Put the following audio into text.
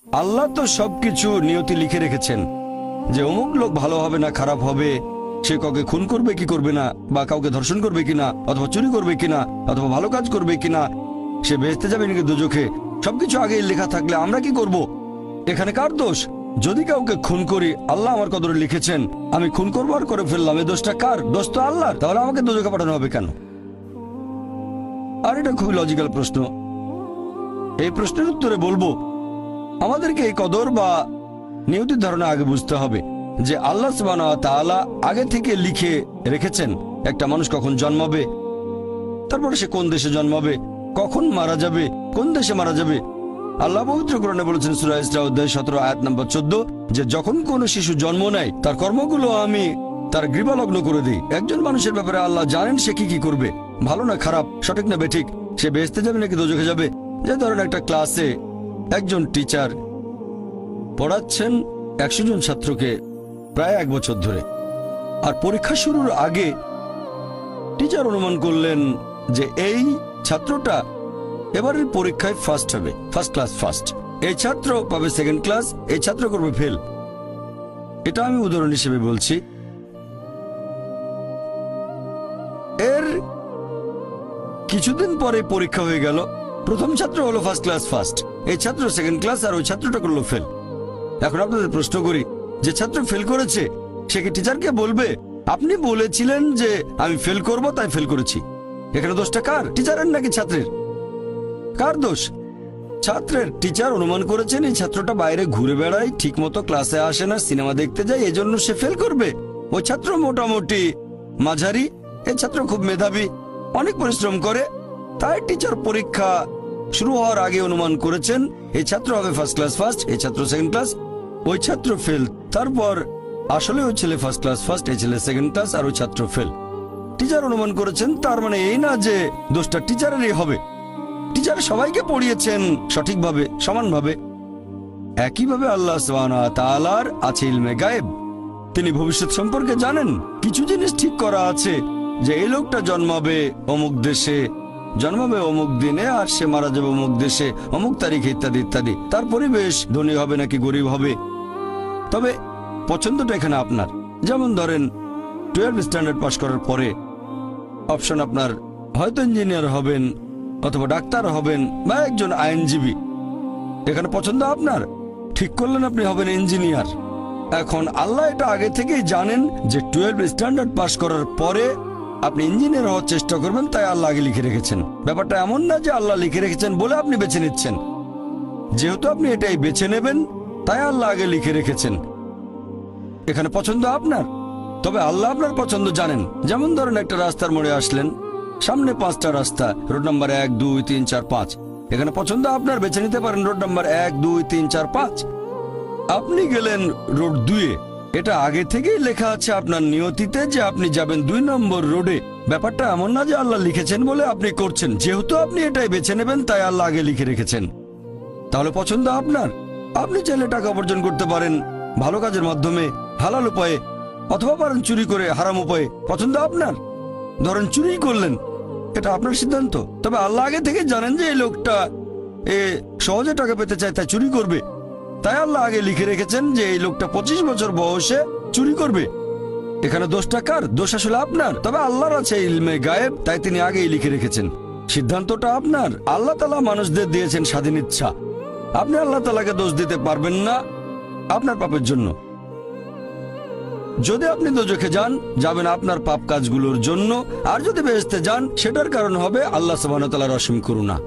আল্লাহ তো সবকিছু নিয়তি লিখে রেখেছেন যে অমুক লোক ভালো হবে না খারাপ হবে, সে কাউকে খুন করবে কি করবে না, বা কাউকে ধর্ষণ করবে কিনা, অথবা চুরি করবে কিনা, অথবা ভালো কাজ করবে কিনা, সে বেহেশতে যাবে নাকি দোজখে, সবকিছু আগেই লেখা থাকলে আমরা কি করব? এখানে কার দোষ? যদি কাউকে খুন করি, আল্লাহ আমার কদরে লিখেছেন, আমি খুন করবো আর করে ফেললাম, এই দোষটা কার? দোষ তো আল্লাহর। তাহলে আমাকে দোজখে পাঠানো হবে কেন? আর এটা খুবই লজিক্যাল প্রশ্ন। এই প্রশ্নের উত্তরে বলবো, আমাদেরকে এই কদর বা নিয়তির ধারণা আগে বুঝতে হবে যে আল্লাহ সুবহানাহু ওয়া তাআলা আগে থেকে লিখে রেখেছেন একটা মানুষ কখন জন্মাবে, তারপরে সে কোন দেশে জন্মাবে, কখন মারা যাবে, কোন দেশে মারা যাবে। আল্লাহ পবিত্র কোরআনে বলেছেন সূরা ইসরা অধ্যায় 17 আয়াত নম্বর 14 যে যখন কোন শিশু জন্ম নেয় তার কর্মগুলো আমি তার গ্রীবালগ্ন করে দিই। একজন মানুষের ব্যাপারে আল্লাহ জানেন সে কি কি করবে, ভালো না খারাপ, সঠিক না বেঠিক, সে বেহেশতে যাবে নাকি দোজখে যাবে। যে ধরেন একটা ক্লাসে একজন টিচার পড়াচ্ছেন 100 জন ছাত্রকে প্রায় 1 বছর ধরে, আর পরীক্ষা শুরুর আগে টিচার অনুমান করলেন যে এই ছাত্রটা এবারের পরীক্ষায় ফার্স্ট হবে, ফার্স্ট ক্লাস ফার্স্ট, এই ছাত্র পাবে সেকেন্ড ক্লাস, এই ছাত্র করবে ফেল। এটা আমি উদাহরণ হিসেবে বলছি। এর কিছুদিন পরে পরীক্ষা হয়ে গেল, প্রথম ছাত্র হলো ফার্স্ট ক্লাস ফার্স্ট, এই ছাত্র সেকেন্ড ক্লাস, আর ওই ছাত্রটা করলো ফেল। এখন আপনাদের প্রশ্ন করি, যে ছাত্র ফেল করেছে সে কি টিচারকে বলবে আপনি বলেছিলেন যে আমি ফেল করব তাই ফেল করেছি? এখানে দোষটা কার? টিচারের নাকি ছাত্রের? কার দোষ? ছাত্রের। টিচার অনুমান করেছেন এই ছাত্রটা বাইরে ঘুরে বেড়ায়, ঠিক মতো ক্লাসে আসে না, সিনেমা দেখতে যায়, এজন্য সে ফেল করবে। ওই ছাত্র মোটামুটি মাঝারি, এই ছাত্র খুব মেধাবী, অনেক পরিশ্রম করে, তাই টিচার পরীক্ষা শুরু হওয়ার আগে অনুমান করেছেন এই ছাত্র হবে ফার্স্ট ক্লাস ফার্স্ট, এই ছাত্র সেকেন্ড ক্লাস, ওই ছাত্র ফেল। তারপর আসলে ওই ছেলে ফার্স্ট ক্লাস ফার্স্ট, এই ছেলে সেকেন্ড ক্লাস, আর ওই ছাত্র ফেল। টিচার অনুমান করেছেন, তার মানে এই না যে দোষটা টিচারেরই হবে। টিচার সবাইকে পড়িয়েছেন সঠিকভাবে, সমানভাবে। একইভাবে আল্লাহ সুবহানাহু ওয়া তাআলার আছে ইলমে গায়েব, তিনি ভবিষ্যৎ সম্পর্কে জানেন। কিছু জিনিস ঠিক করা আছে যে এই লোকটা জন্মাবে অমুক দেশে, জন্মাবে অমুক দিনে, আর সে মারা যাবে অমুক দেশে অমুক তারিখে, ইত্যাদি ইত্যাদি। তার পরিবেশ ধনী হবে নাকি গরিব হবে, তবে পছন্দটা এখানে আপনার। যেমন ধরেন 12 স্ট্যান্ডার্ড পাস করার পরে অপশন আপনার হয়তো ইঞ্জিনিয়ার হবেন, অথবা ডাক্তার হবেন, বা একজন আইনজীবী। এখানে পছন্দ আপনার, ঠিক করলেন আপনি হবেন ইঞ্জিনিয়ার। এখন আল্লাহ এটা আগে থেকেই জানেন যে 12 স্ট্যান্ডার্ড পাস করার পরে আপনি ইঞ্জিনিয়ার হওয়ার চেষ্টা করবেন, তাই আল্লাহ আগে লিখে রেখেছেন। ব্যাপারটা এমন না যে আল্লাহ লিখে রেখেছেন বলে আপনি বেছে নিচ্ছেন, যেহেতু আপনি এটাই বেছে নেবেন তাই আল্লাহ আগে লিখে রেখেছেন। এখানে পছন্দ আপনার, তবে আল্লাহ আপনার পছন্দ জানেন। যেমন ধরেন একটা রাস্তার মোড়ে আসলেন, সামনে 5টা রাস্তা, রোড নাম্বার 1 2 3 4 5, এখানে পছন্দ আপনার, বেছে নিতে পারেন রোড নাম্বার 1 2 3 4 5। আপনি গেলেন রোড 2-এ, এটা আগে থেকেই লেখা আছে আপনার নিয়তিতে যে আপনি যাবেন 2 নম্বর রোডে। ব্যাপারটা এমন না যে আল্লাহ লিখেছেন বলে আপনি করছেন, যেহেতু আপনি এটাই বেছে নেবেন তাই আল্লাহ আগে লিখে রেখেছেন। তাহলে পছন্দ আপনার। আপনি চাইলে টাকা উপার্জন করতে পারেন ভালো কাজের মাধ্যমে, হালাল উপায়ে, অথবা পারেন চুরি করে হারাম উপায়ে, পছন্দ আপনার। ধরেন চুরি করলেন, এটা আপনার সিদ্ধান্ত, তবে আল্লাহ আগে থেকে জানেন যে এই লোকটা সহজে টাকা পেতে চায় তাই চুরি করবে, তাই আল্লাহ আগে লিখে রেখেছেন যে এই লোকটা 25 বছর বয়সে চুরি করবে। এখানে দোষটা কার? দোষ আসলে আপনার, তবে আল্লাহর আছে ইলমে গায়েব, তাই তিনি আগেই লিখে রেখেছেন। সিদ্ধান্তটা আপনার। আল্লাহ তাআলা মানুষদের দিয়েছেন স্বাধীন ইচ্ছা, আপনি আল্লাহ তাআলাকে দোষ দিতে পারবেন না আপনার পাপের জন্য। যদি আপনি দোজখে যান, যাবেন আপনার পাপ কাজগুলোর জন্য, আর যদি বেহেশতে যান সেটার কারণ হবে আল্লাহ সুবহানাহু ওয়া তাআলার অসীম করুণা।